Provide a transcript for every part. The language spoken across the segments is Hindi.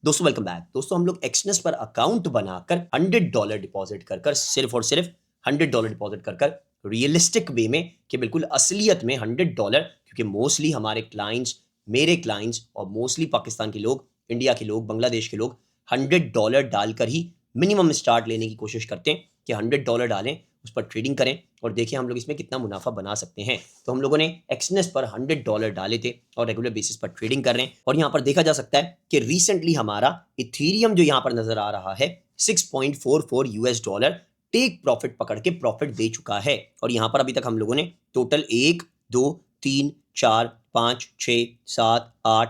दोस्तों वेलकम बैक। दोस्तों हम लोग एक्सनेस पर अकाउंट बनाकर $100 डिपॉजिट कर कर सिर्फ और सिर्फ $100 डिपॉजिट कर कर रियलिस्टिक वे में कि बिल्कुल असलियत में $100, क्योंकि मोस्टली हमारे क्लाइंट्स, मेरे क्लाइंट्स और मोस्टली पाकिस्तान के लोग, इंडिया के लोग, बांग्लादेश के लोग $100 डालकर ही मिनिमम स्टार्ट लेने की कोशिश करते हैं कि $100 डालें, उस पर ट्रेडिंग करें और देखिए हम लोग इसमें कितना मुनाफा बना सकते हैं। तो हम लोगों ने एक्सनेस पर $100 डाले थे और रेगुलर बेसिस पर ट्रेडिंग कर रहे हैं और यहाँ पर देखा जा सकता है कि रिसेंटली हमारा इथीरियम जो यहाँ पर नजर आ रहा है 6.44 यूएस डॉलर टेक प्रॉफिट पकड़ के प्रॉफिट दे चुका है। और यहाँ पर अभी तक हम लोगों ने टोटल 1 2 3 4 5 6 7 8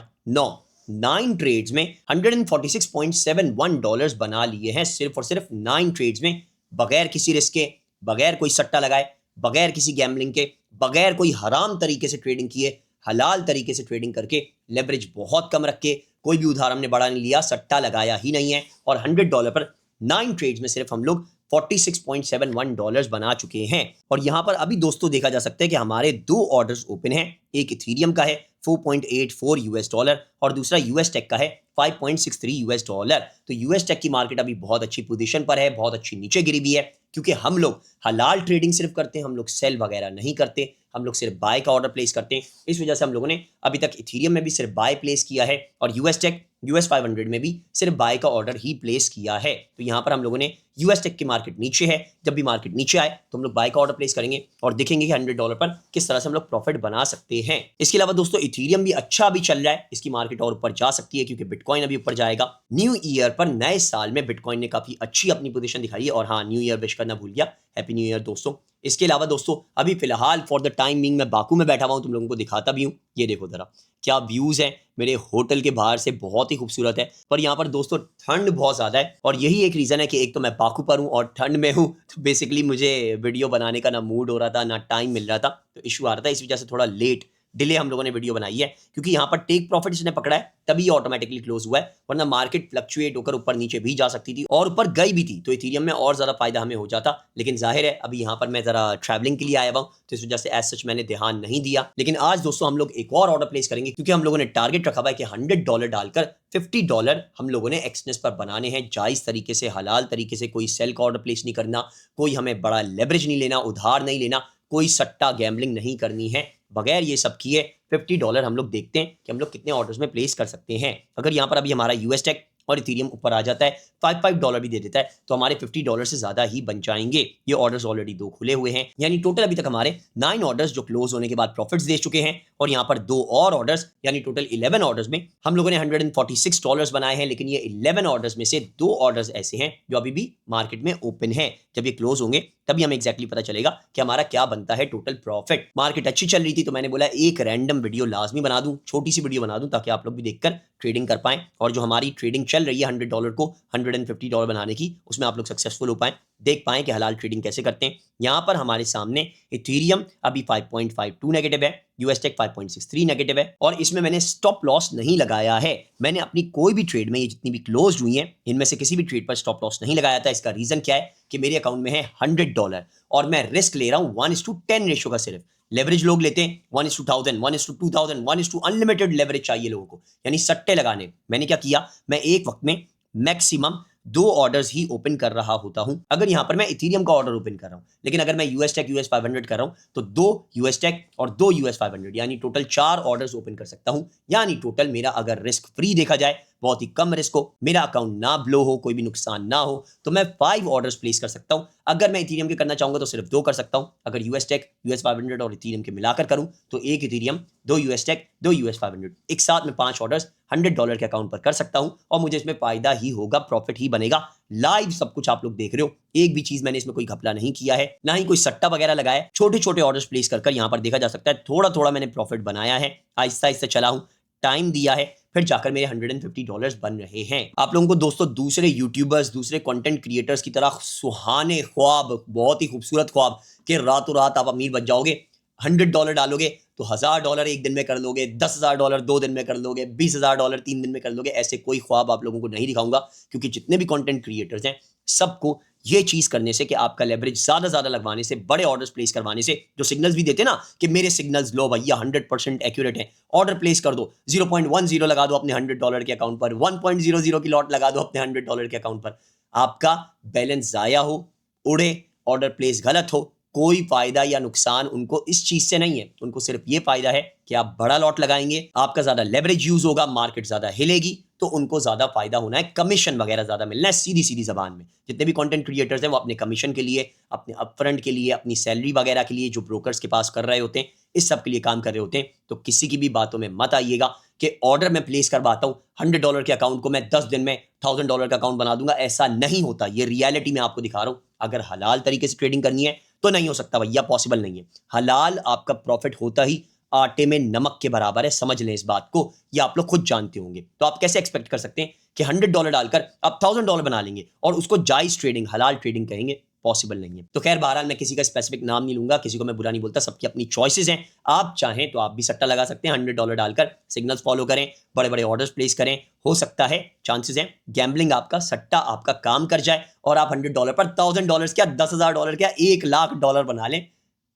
9 ट्रेड्स में $146.71 बना लिए हैं, सिर्फ और सिर्फ 9 ट्रेड्स में, बगैर किसी रिस्क के, बगैर कोई सट्टा लगाए, बगैर किसी गैम्बलिंग के, बगैर कोई हराम तरीके से ट्रेडिंग किए, हलाल तरीके से ट्रेडिंग करके, लेवरेज बहुत कम रख के, कोई भी उधार हमने बड़ा नहीं लिया, सट्टा लगाया ही नहीं है और $100 पर 9 ट्रेड्स में सिर्फ हम लोग $46.71 बना चुके हैं। और यहां पर अभी दोस्तों देखा जा सकता है कि हमारे 2 ऑर्डर्स ओपन हैं। एक इथीरियम का है 4.84 यूएस डॉलर और दूसरा यूएस टेक का है 5.63 यूएस डॉलर। तो यूएस टेक की मार्केट अभी बहुत अच्छी पोजीशन पर है, बहुत अच्छी नीचे गिरी भी है, क्योंकि हम लोग हलाल ट्रेडिंग सिर्फ करते हैं, हम लोग सेल वगैरह नहीं करते, हम लोग सिर्फ बाय का ऑर्डर प्लेस करते हैं। इस वजह से हम लोगों ने अभी तक इथीरियम में भी सिर्फ बाय प्लेस किया है और यूएस टेक यूएस 500 में भी सिर्फ बाय का ऑर्डर ही प्लेस किया है। तो यहाँ पर हम लोगों ने यूएस टेक की मार्केट नीचे है, जब भी मार्केट नीचे आए तो हम लोग बाय का ऑर्डर प्लेस करेंगे और देखेंगे कि $100 पर किस तरह से हम लोग प्रॉफिट बना सकते हैं। इसके अलावा दोस्तों इथीरियम भी अच्छा अभी चल रहा है, इसकी मार्केट और ऊपर जा सकती है क्योंकि बिटकॉइन अभी ऊपर जाएगा। न्यू ईयर पर, नए साल में बिटकॉइन ने काफी अच्छी अपनी पोजीशन दिखाई है और हाँ, न्यू ईयर विश करना भूल गया, हैप्पी न्यू ईयर दोस्तों। इसके अलावा दोस्तों अभी फिलहाल फॉर द टाइम बिंग मैं बाकू में बैठा हुआ हूं, तुम लोगों को दिखाता भी हूं। ये देखो जरा क्या व्यूज है मेरे होटल के बाहर से, बहुत ही खूबसूरत है। पर यहाँ पर दोस्तों ठंड बहुत ज्यादा है और यही एक रीजन है कि एक तो मैं बाकू पर हूँ और ठंड में हूँ, तो बेसिकली मुझे वीडियो बनाने का ना मूड हो रहा था ना टाइम मिल रहा था, तो इशू आ रहा था। इस वजह से थोड़ा लेट डिले हम लोगों ने वीडियो बनाई है, क्योंकि यहाँ पर टेक प्रॉफिट इसने पकड़ा है तभी ऑटोमेटिकली क्लोज हुआ है, वरना मार्केट फ्लक्चुएट होकर ऊपर नीचे भी जा सकती थी और ऊपर गई भी थी तो इथीरियम में और ज्यादा फायदा हमें हो जाता। लेकिन जाहिर है अभी यहाँ पर मैं जरा ट्रैवलिंग के लिए आया हुआ हूँ, तो इस वजह से एज सच मैंने ध्यान नहीं दिया। लेकिन आज दोस्तों हम लोग एक और ऑर्डर प्लेस करेंगे, क्योंकि हम लोगों ने टारगेट रखा हुआ है कि $100 डालकर $50 हम लोगों ने एक्सनेस पर बनाने हैं, जायज तरीके से, हलाल तरीके से। कोई सेल का ऑर्डर प्लेस नहीं करना, कोई हमें बड़ा लेवरेज नहीं लेना, उधार नहीं लेना, कोई सट्टा गैम्बलिंग नहीं करनी है। बगैर ये सब किए $50 हम लोग देखते हैं कि हम लोग कितने ऑर्डर्स में प्लेस कर सकते हैं। अगर यहाँ पर अभी हमारा यूएस टेक और इथीरियम ऊपर आ जाता है, $5 भी दे देता है, तो हमारे $50 से ज्यादा ही बन जाएंगे। ये ऑर्डर्स ऑलरेडी 2 खुले हुए हैं, यानी टोटल अभी तक हमारे 9 ऑर्डर्स जो क्लोज होने के बाद प्रॉफिट्स दे चुके हैं और यहाँ पर 2 और ऑर्डर्स, यानी टोटल 11 ऑर्डर्स में हम लोगों ने $146 बनाए हैं। लेकिन ये 11 ऑर्डर्स में से 2 ऑर्डर्स ऐसे हैं जो अभी भी मार्केट में ओपन है। जब ये क्लोज होंगे तभी हमें एक्जैक्टली पता चलेगा कि हमारा क्या बनता है टोटल प्रॉफिट। मार्केट अच्छी चल रही थी तो मैंने बोला एक रैंडम वीडियो लाजमी बना दूं, छोटी सी वीडियो बना दूं, ताकि आप लोग भी देखकर ट्रेडिंग कर पाएं और जो हमारी ट्रेडिंग चल रही है $100 को $150 बनाने की, उसमें आप लोग सक्सेसफुल हो पाएं, देख पाएं कि हलाल ट्रेडिंग कैसे करते हैं। यहाँ पर हमारे सामने इथीरियम अभी 5.52 नेगेटिव है, यूएस टेक 5.63 नेगेटिव है और इसमें मैंने स्टॉप लॉस नहीं लगाया है। मैंने अपनी कोई भी ट्रेड में, ये जितनी भी क्लोज हुई हैं, इनमें से किसी भी ट्रेड पर स्टॉप लॉस नहीं लगाया था। इसका रीजन क्या है कि मेरे अकाउंट में है $100 और मैं रिस्क ले रहा हूं 1:10 रेशियो का। सिर्फ लेवरेज लोग लेते हैं 1:1000, 1:2000, 1:, अनलिमिटेड लेवरेज चाहिए लोगों को, यानी सट्टे लगाने। मैंने क्या किया, मैं एक वक्त में मैक्सिमम 2 ऑर्डर्स ही ओपन कर रहा होता हूं। अगर यहां पर मैं इथीरियम का ऑर्डर ओपन कर रहा हूं, लेकिन अगर मैं यूएस टेक यूएस 500 कर रहा हूं तो 2 यूएस टेक और 2 यूएस 500, यानी टोटल 4 ऑर्डर्स ओपन कर सकता हूं। यानी टोटल मेरा अगर रिस्क फ्री देखा जाए, बहुत ही कम रिस्क हो, मेरा अकाउंट ना ब्लो हो, कोई भी नुकसान ना हो, तो मैं 5 ऑर्डर्स प्लेस कर सकता हूं। अगर मैं इथीरियम के करना चाहूंगा तो सिर्फ 2 कर सकता हूं। अगर यूएस टेक यूएस 500 और इथीरियम के मिलाकर करूं तो 1 इथीरियम, 2 यूएस टेक, 2 यूएस 500, एक साथ में 5 ऑर्डर्स $100 के अकाउंट पर कर सकता हूं और मुझे इसमें फायदा ही होगा, प्रॉफिट ही बनेगा। लाइव सब कुछ आप लोग देख रहे हो, एक भी चीज मैंने इसमें कोई घपला नहीं किया है, ना ही कोई सट्टा वगैरह लगाया। छोटे छोटे ऑर्डर्स प्लेस कर यहाँ पर देखा जा सकता है थोड़ा थोड़ा मैंने प्रॉफिट बनाया है, आहिस्ता आहिस्ता चला हूं, टाइम दिया है, फिर जाकर मेरे $150 बन रहे हैं। आप लोगों को दोस्तों दूसरे यूट्यूबर्स, दूसरे कंटेंट क्रिएटर्स की तरह सुहाने ख्वाब, बहुत ही खूबसूरत ख्वाब कि रातों रात आप अमीर बन जाओगे, $100 डालोगे तो $1000 एक दिन में कर लोगे, $10,000 2 दिन में कर लोगे, $20,000 3 दिन में कर लोगे, ऐसे कोई ख्वाब आप लोगों को नहीं दिखाऊंगा। क्योंकि जितने भी कंटेंट क्रिएटर्स हैं सबको ये चीज करने से कि आपका लेवरेज ज्यादा लगवाने से, बड़े ऑर्डर्स प्लेस करवाने से, जो सिग्नल्स भी देते ना कि मेरे सिग्नल्स लो भैया 100% एक्यूरेट है, ऑर्डर प्लेस कर दो, 0.10 लगा दो अपने $100 के अकाउंट पर, 1.00 की लॉट लगा दो अपने $100 के अकाउंट पर, आपका बैलेंस जाया हो, उड़े, ऑर्डर प्लेस गलत हो, कोई फायदा या नुकसान उनको इस चीज से नहीं है। उनको सिर्फ ये फायदा है कि आप बड़ा लॉट लगाएंगे, आपका ज्यादा लेवरेज यूज होगा, मार्केट ज्यादा हिलेगी, तो उनको ज्यादा फायदा होना है, कमीशन वगैरह ज्यादा मिलना है। सीधी जबान में जितने भी कंटेंट क्रिएटर्स हैं वो अपने कमीशन के लिए, अपने अपफ्रंट के लिए, अपनी सैलरी वगैरह के लिए जो ब्रोकर्स के पास कर रहे होते हैं, इस सब के लिए काम कर रहे होते हैं। तो किसी की भी बातों में मत आइएगा कि ऑर्डर मैं प्लेस करवाता हूं $100 के अकाउंट को मैं 10 दिन में $1000 का अकाउंट बना दूंगा, ऐसा नहीं होता। ये रियलिटी में आपको दिखा रहा हूं। अगर हलाल तरीके से ट्रेडिंग करनी है तो नहीं हो सकता भैया, पॉसिबल नहीं है। हलाल आपका प्रॉफिट होता ही आटे में नमक के बराबर है, समझ लें इस बात को, ये आप लोग खुद जानते होंगे। तो आप कैसे एक्सपेक्ट कर सकते हैं कि $100 डालकर आप $1000 बना लेंगे और उसको जायज ट्रेडिंग, हलाल ट्रेडिंग कहेंगे? पॉसिबल नहीं है। तो खैर बहरहाल मैं किसी का स्पेसिफिक नाम नहीं लूंगा, किसी को मैं बुरा नहीं बोलता, सबकी अपनी चॉइसेस हैं। आप चाहें तो आप भी सट्टा लगा सकते हैं, $100 डालकर सिग्नल्स फॉलो करें, बड़े बड़े ऑर्डर्स प्लेस करें। हो सकता है, चांसेस हैं, गैम्बलिंग आपका, सट्टा आपका काम कर जाए और आप $100 पर $1000 क्या, $10,000 क्या, $1,00,000 बना लें।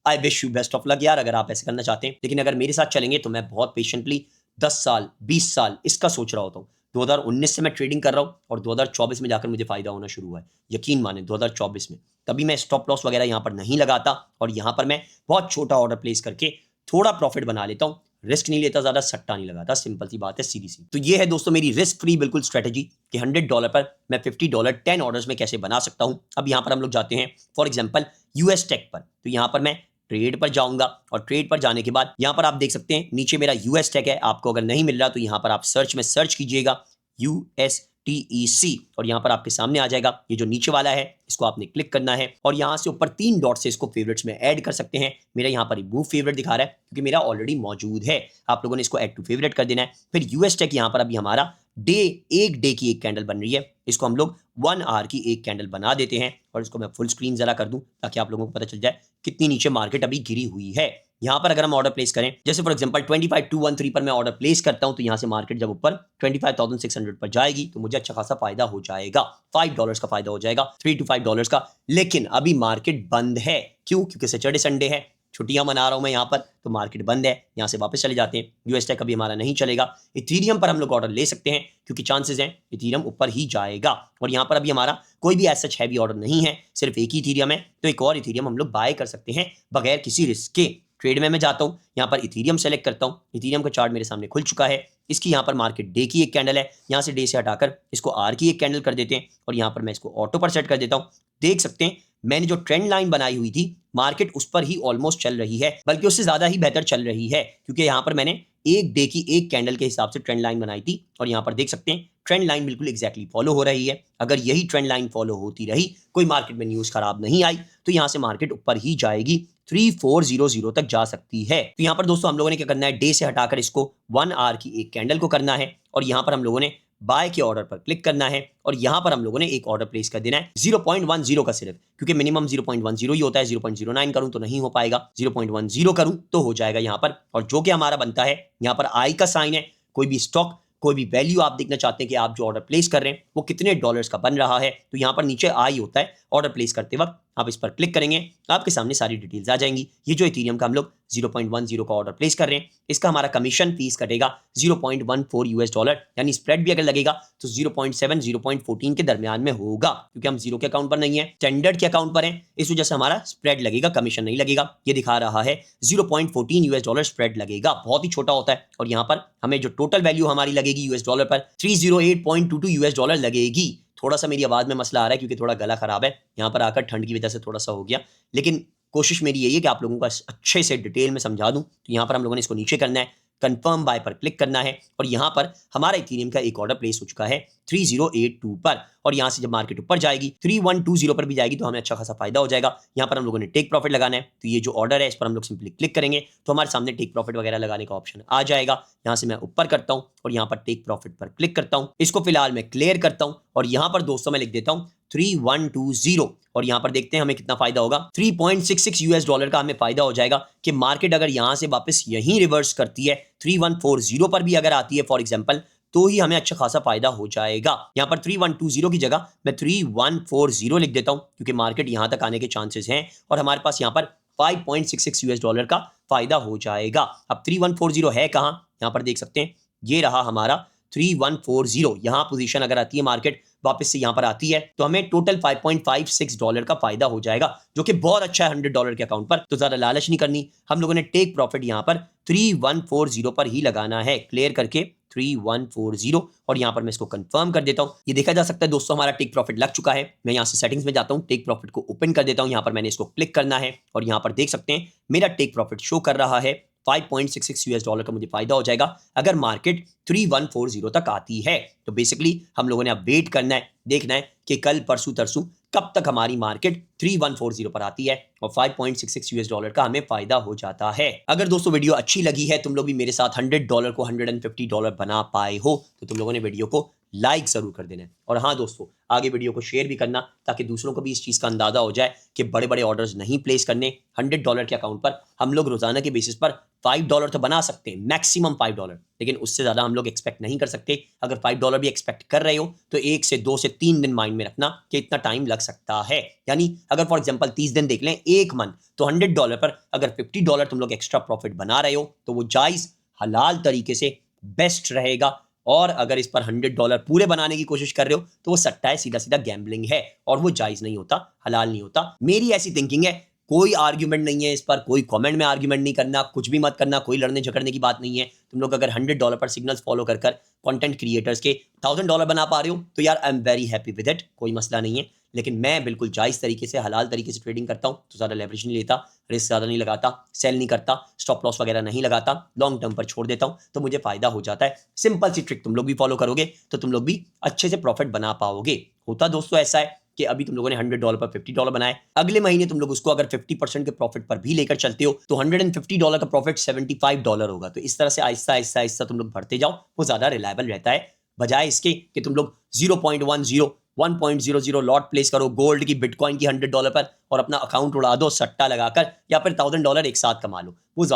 I wish you best of luck यार, अगर आप ऐसे करना चाहते हैं। लेकिन अगर मेरे साथ चलेंगे तो मैं बहुत पेशेंटली 10 साल 20 साल इसका सोच रहा होता हूँ। 2019 से मैं ट्रेडिंग कर रहा हूँ और 2024 में जाकर मुझे फायदा होना शुरू हुआ है। यकीन माने 2024 में, तभी मैं स्टॉप लॉस वगैरह यहाँ पर नहीं लगाता और यहाँ पर मैं बहुत छोटा ऑर्डर प्लेस करके थोड़ा प्रॉफिट बना लेता हूँ, रिस्क नहीं लेता, ज्यादा सट्टा नहीं लगाता। सिंपल सी बात है, सीधी सी। तो ये है दोस्तों मेरी रिस्क फ्री बिल्कुल स्ट्रेटेजी कि $100 पर मैं $50 10 ऑर्डर्स में कैसे बना सकता हूँ। अब यहाँ पर हम लोग जाते हैं फॉर एग्जाम्पल यूएस टेक पर। तो यहाँ पर मैं ट्रेड पर जाऊंगा और ट्रेड पर जाने के बाद यहाँ पर आप देख सकते हैं नीचे मेरा यूएस टेक है। आपको अगर नहीं मिल रहा तो यहाँ पर आप सर्च में सर्च कीजिएगा USTEC और यहाँ पर आपके सामने आ जाएगा। ये जो नीचे वाला है इसको आपने क्लिक करना है और यहाँ से ऊपर 3 डॉट से इसको फेवरेट्स में ऐड कर सकते हैं। मेरा यहाँ पर रिमूव फेवरेट दिखा रहा है क्योंकि मेरा ऑलरेडी मौजूद है। आप लोगों ने इसको ऐड टू फेवरेट कर देना है। फिर यूएस टेक यहाँ पर अभी हमारा एक डे की एक कैंडल बन रही है, इसको हम लोग 1 आवर की एक कैंडल बना देते हैं और इसको मैं फुल स्क्रीन जरा कर दूं ताकि आप लोगों को पता चल जाए कितनी नीचे मार्केट अभी गिरी हुई है। यहाँ पर अगर हम ऑर्डर प्लेस करें, जैसे फॉर एग्जांपल 25213 पर मैं ऑर्डर प्लेस करता हूं, तो यहाँ से मार्केट जब ऊपर 25,600 पर जाएगी तो मुझे अच्छा खासा फायदा हो जाएगा। $5 का फायदा हो जाएगा, $3 to $5 का। लेकिन अभी मार्केट बंद है, क्यों? क्योंकि सैटरडे संडे है, छुट्टियां मना रहा हूं मैं यहाँ पर, तो मार्केट बंद है। यहाँ से वापस चले जाते हैं। यूएस टेक अभी हमारा नहीं चलेगा। इथीरियम पर हम लोग ऑर्डर ले सकते हैं क्योंकि चांसेस हैं इथीरियम ऊपर ही जाएगा और यहाँ पर अभी हमारा कोई भी ऐसा हैवी ऑर्डर नहीं है, सिर्फ एक ही इथीरियम है। तो एक और इथीरियम हम लोग बाय कर सकते हैं बगैर किसी रिस्क के। ट्रेड में मैं जाता हूँ, यहाँ पर इथीरियम सेलेक्ट करता हूँ। इथीरियम का चार्ट मेरे सामने खुल चुका है। इसकी यहाँ पर मार्केट डे की एक कैंडल है, यहाँ से डे से हटाकर इसको आर की एक कैंडल कर देते हैं और यहाँ पर मैं इसको ऑटो पर सेट कर देता हूँ। देख सकते हैं मैंने जो ट्रेंड लाइन बनाई हुई थी मार्केट उस पर ही ऑलमोस्ट चल रही है, बल्कि उससे ज्यादा ही बेहतर चल रही है क्योंकि यहाँ पर मैंने एक डे की एक कैंडल के हिसाब से ट्रेंड लाइन बनाई थी और यहाँ पर देख सकते हैं ट्रेंड लाइन बिल्कुल एग्जैक्टली फॉलो हो रही है। अगर यही ट्रेंड लाइन फॉलो होती रही, कोई मार्केट में न्यूज खराब नहीं आई, तो यहाँ से मार्केट ऊपर ही जाएगी, 3400 तक जा सकती है। तो यहाँ पर दोस्तों हम लोगों ने क्या करना है, डे से हटाकर इसको 1 आवर की एक कैंडल को करना है और यहाँ पर हम लोगों ने बाय के ऑर्डर पर क्लिक करना है और यहाँ पर हम लोगों ने एक ऑर्डर प्लेस कर देना है 0.10 का सिर्फ, क्योंकि मिनिमम 0.10 ही होता है। 0.09 करूं तो नहीं हो पाएगा, 0.10 करूं तो हो जाएगा यहाँ पर। और जो कि हमारा बनता है, यहाँ पर आई का साइन है। कोई भी स्टॉक, कोई भी वैल्यू आप देखना चाहते हैं कि आप जो ऑर्डर प्लेस कर रहे हैं वो कितने डॉलर्स का बन रहा है, तो यहाँ पर नीचे आई होता है ऑर्डर प्लेस करते वक्त। आप इस पर क्लिक करेंगे, आपके सामने सारी डिटेल्स आ जाएंगी। ये जो इथीरियम का हम लोग 0.10 का ऑर्डर प्लेस कर रहे हैं, इसका हमारा कमीशन फीस कटेगा $0.14, यानी स्प्रेड भी अगर लगेगा तो 0.7 0.14 के दरमियान में होगा, क्योंकि हम जीरो के अकाउंट पर नहीं है, स्टैंडर्ड के अकाउंट पर है, इस वजह से हमारा स्प्रेड लगेगा, कमीशन नहीं लगेगा। ये दिखा रहा है $0.14 स्प्रेड लगेगा, बहुत ही छोटा होता है। और यहाँ पर हमें जो टोटल वैल्यू हमारी लगेगी यूएस डॉलर पर $308.22 लगेगी। थोड़ा सा मेरी आवाज में मसला आ रहा है क्योंकि थोड़ा गला खराब है, यहाँ पर आकर ठंड की वजह से थोड़ा सा हो गया, लेकिन कोशिश मेरी यही है कि आप लोगों को अच्छे से डिटेल में समझा दूं। तो यहाँ पर हम लोगों ने इसको नीचे करना है, कंफर्म बाय पर क्लिक करना है और यहाँ पर हमारा इथीरियम का एक ऑर्डर प्लेस हो चुका है 3082 पर। और यहाँ से जब मार्केट ऊपर जाएगी 3120 पर भी जाएगी तो हमें अच्छा खासा फायदा हो जाएगा। यहाँ पर हम लोगों ने टेक प्रॉफिट लगाना है, तो ये जो ऑर्डर है इस पर हम लोग सिंपली क्लिक करेंगे तो हमारे सामने टेक प्रॉफिट वगैरह लगाने का ऑप्शन आ जाएगा। यहाँ से मैं ऊपर करता हूँ और यहाँ पर टेक प्रॉफिट पर क्लिक करता हूँ, इसको फिलहाल मैं क्लियर करता हूँ और यहाँ पर दोस्तों मैं लिख देता हूँ 3120 और यहाँ पर देखते हैं हमें कितना फायदा होगा। $3.66 का हमें फायदा हो जाएगा कि मार्केट अगर यहाँ से वापस यहीं रिवर्स करती है 3140 पर भी अगर आती है फॉर एग्जांपल, तो ही हमें अच्छा खासा फायदा हो जाएगा। यहाँ पर 3120 की जगह मैं 3140 लिख देता हूँ, क्योंकि मार्केट यहाँ तक आने के चांसेस हैं और हमारे पास यहाँ पर 5.66 यूएस डॉलर का फायदा हो जाएगा। अब 3140 है कहाँ, यहाँ पर देख सकते हैं, ये रहा हमारा 3140। यहाँ पोजीशन अगर आती है मार्केट वापस से यहाँ पर आती है तो हमें टोटल 5.56 डॉलर का फायदा हो जाएगा, जो कि बहुत अच्छा है 100 डॉलर के अकाउंट पर। तो ज्यादा लालच नहीं करनी, हम लोगों ने टेक प्रॉफिट यहाँ पर 3140 पर ही लगाना है, क्लियर करके 3140। और यहाँ पर मैं इसको कंफर्म कर देता हूँ। ये देखा जा सकता है दोस्तों हमारा टेक प्रॉफिट लग चुका है। मैं यहाँ से सेटिंग्स में जाता हूँ, टेक प्रॉफिट को ओपन कर देता हूँ। यहाँ पर मैंने इसको क्लिक करना है और यहाँ पर देख सकते हैं मेरा टेक प्रॉफिट शो कर रहा है 5.66 यूएस डॉलर का मुझे फायदा हो जाएगा अगर मार्केट 3140 तक आती है। तो बेसिकली हम लोगों ने अब वेट करना है, देखना है कि कल परसों तरसों कब तक हमारी मार्केट 3140 पर आती है और 5.66 यूएस डॉलर का हमें फायदा हो जाता है। अगर दोस्तों वीडियो अच्छी लगी है, तुम लोग भी मेरे साथ 100 डॉलर को 150 डॉलर बना पाए हो, तो तुम लोगों ने वीडियो को लाइक जरूर कर देना है। और हाँ दोस्तों, आगे वीडियो को शेयर भी करना ताकि दूसरों को भी इस चीज़ का अंदाजा हो जाए कि बड़े बड़े ऑर्डर्स नहीं प्लेस करने। 100 डॉलर के अकाउंट पर हम लोग रोजाना के बेसिस पर 5 डॉलर तो बना सकते हैं, मैक्सिमम 5 डॉलर, लेकिन उससे ज़्यादा हम लोग एक्सपेक्ट नहीं कर सकते। अगर 5 डॉलर भी एक्सपेक्ट कर रहे हो तो 1 से 2 से 3 दिन माइंड में रखना कि इतना टाइम लग सकता है। यानी अगर फॉर एग्जांपल 30 दिन देख लें, 1 मंथ, तो 100 डॉलर पर अगर 50 डॉलर तुम लोग एक्स्ट्रा प्रॉफिट बना रहे हो तो वो जायज़ हलाल तरीके से बेस्ट रहेगा। और अगर इस पर 100 डॉलर पूरे बनाने की कोशिश कर रहे हो तो वो सट्टा है, सीधा सीधा गैम्बलिंग है और वो जायज़ नहीं होता, हलाल नहीं होता। मेरी ऐसी थिंकिंग है, कोई आर्ग्यूमेंट नहीं है इस पर, कोई कमेंट में आर्ग्यूमेंट नहीं करना, कुछ भी मत करना, कोई लड़ने झगड़ने की बात नहीं है। तुम लोग अगर 100 डॉलर पर सिग्नल्स फॉलो कर कंटेंट क्रिएटर्स के 1000 डॉलर बना पा रहे हो तो यार I am very happy with it, कोई मसला नहीं है। लेकिन मैं बिल्कुल जायज़ तरीके से, हलाल तरीके से ट्रेडिंग करता हूँ, तो ज़्यादा लेवरेज नहीं लेता, रिस्क ज़्यादा नहीं लगाता, सेल नहीं करता, स्टॉप लॉस वगैरह नहीं लगाता, लॉन्ग टर्म पर छोड़ देता हूँ, तो मुझे फायदा हो जाता है। सिंपल सी ट्रिक तुम लोग भी फॉलो करोगे तो तुम लोग भी अच्छे से प्रॉफिट बना पाओगे। होता दोस्तों ऐसा है कि अभी तुम लोगों ने 100 डॉलर पर 50 डॉलर बनाए, अगले महीने तुम लोग उसको अगर 50% के प्रॉफिट पर भी लेकर चलते हो तो 150 डॉलर का प्रॉफिट 75 डॉलर होगा। तो इस तरह से आहिस्ता आहिस्ता आहिस्ता तुम लोग बढ़ते जाओ, वो ज्यादा रिलायबल रहता है, बजाय इसके कि तुम लोग 0.10 1.00 लॉट प्लेस करो गोल्ड की, बिटकॉइन की 100 डॉलर पर और अपना अकाउंट उड़ा दो सट्टा लगाकर, या फिर 1000 डॉलर एक साथ कमा लो। वो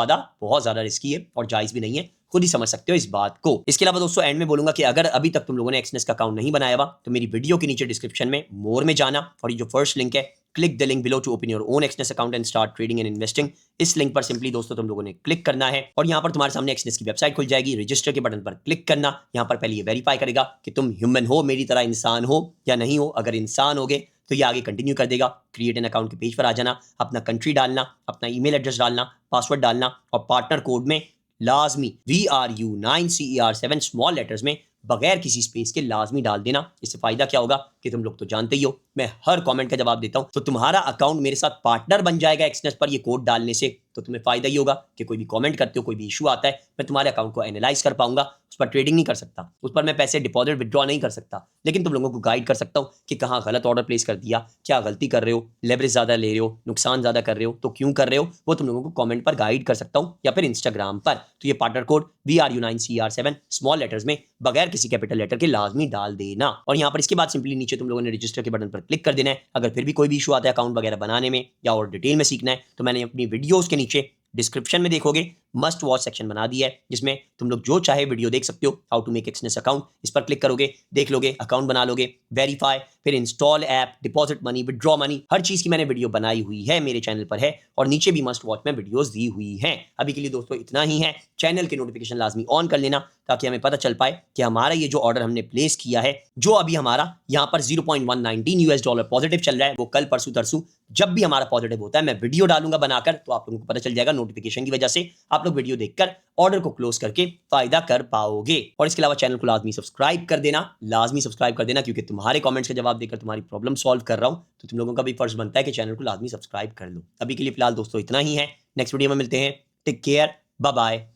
बहुत ज्यादा रिस्की है और जायज भी नहीं है, खुद ही समझ सकते हो इस बात को। इसके अलावा दोस्तों एंड में बोलूंगा कि अगर अभी तक तुम लोगों ने एक्सनेस का अकाउंट नहीं बनाया हुआ तो मेरी वीडियो के नीचे डिस्क्रिप्शन में मोर में जाना और ये जो फर्स्ट लिंक है, click the link below to open your own Exness account and start trading and investing. इस लिंक पर सिंपली दोस्तों तुम लोगों ने क्लिक करना है और यहाँ पर तुम्हारे सामने एक्सनेस की वेबसाइट खुल जाएगी। रजिस्टर के बटन पर क्लिक करना, यहाँ पर पहले ये वेरीफाई करेगा कि तुम ह्यूमन हो, मेरी तरह इंसान हो या नहीं हो। अगर इंसान होगे तो ये आगे कंटिन्यू कर देगा। क्रिएट एन अकाउंट के पेज पर आ जाना, अपना कंट्री डालना, अपना ईमेल एड्रेस डालना, पासवर्ड डालना और पार्टनर कोड में लाजमी VRU9CER7 स्मॉल लेटर्स में बगैर किसी स्पेस के लाजमी डाल देना। इससे फायदा क्या होगा कि तुम लोग तो जानते ही हो, मैं हर कमेंट का जवाब देता हूं, तो तुम्हारा अकाउंट मेरे साथ पार्टनर बन जाएगा एक्सनेस पर ये कोड डालने से। तो तुम्हें फायदा ही होगा कि कोई भी कमेंट करते हो, कोई भी इशू आता है, मैं तुम्हारे अकाउंट को एनालाइज कर पाऊंगा। उस पर ट्रेडिंग नहीं कर सकता, उस पर मैं पैसे डिपॉजिट विड्रॉ नहीं कर सकता, लेकिन तुम लोगों को गाइड कर सकता हूं कि कहाँ गलत ऑर्डर प्लेस कर दिया, क्या गलती कर रहे हो, लेवरेज ज्यादा ले रहे हो, नुकसान ज्यादा कर रहे हो, तो क्यों कर रहे हो, वो तुम लोगों को कमेंट पर गाइड कर सकता हूं या फिर इंस्टाग्राम पर। तो ये partner code VRU9CER7 small letters में बगैर किसी कैपिटल लेटर के लाजमी डाल देना। और यहाँ पर इसके बाद सिंपली नीचे तुम लोगों ने रजिस्टर के बटन पर क्लिक कर देना है। अगर फिर भी कोई भी इशू आता है अकाउंट वगैरह बनाने में या और डिटेल में सीखना है तो मैंने अपनी वीडियोस के नीचे डिस्क्रिप्शन में देखोगे मस्ट वॉच सेक्शन बना दिया है, जिसमें तुम लोग जो चाहे वीडियो देख सकते हो। How to make Exness account, इस पर क्लिक करोगे, देख लोगे, अकाउंट बना लोगे, वेरीफाई, फिर install app, deposit money, withdraw money, हर चीज की मैंने वीडियो बनाई हुई है, मेरे चैनल पर है और नीचे भी मस्ट वॉच में वीडियोस दी हुई हैं। अभी के लिए दोस्तों इतना ही है। चैनल के नोटिफिकेशन लाजमी ऑन कर लेना ताकि हमें पता चल पाए कि हमारा ये जो ऑर्डर हमने प्लेस किया है, जो अभी हमारा यहाँ पर 0.119 यूएस डॉलर पॉजिटिव चल रहा है, वो कल परसों तरसों जब भी हमारा पॉजिटिव होता है मैं वीडियो डालूंगा बनाकर, तो आप लोगों को पता चल जाएगा। नोटिफिकेशन की वजह से आप लोग वीडियो देखकर ऑर्डर को क्लोज करके फायदा कर पाओगे। और इसके अलावा चैनल को लाजमी सब्सक्राइब कर देना, लाजमी सब्सक्राइब कर देना, क्योंकि तुम्हारे कमेंट्स का जवाब देकर तुम्हारी प्रॉब्लम सॉल्व कर रहा हूं, तो तुम लोगों का भी फर्ज बनता है कि चैनल को लाजमी सब्सक्राइब कर लो। अभी के लिए फिलहाल दोस्तों इतना ही है, नेक्स्ट वीडियो में मिलते हैं। Take care, bye bye.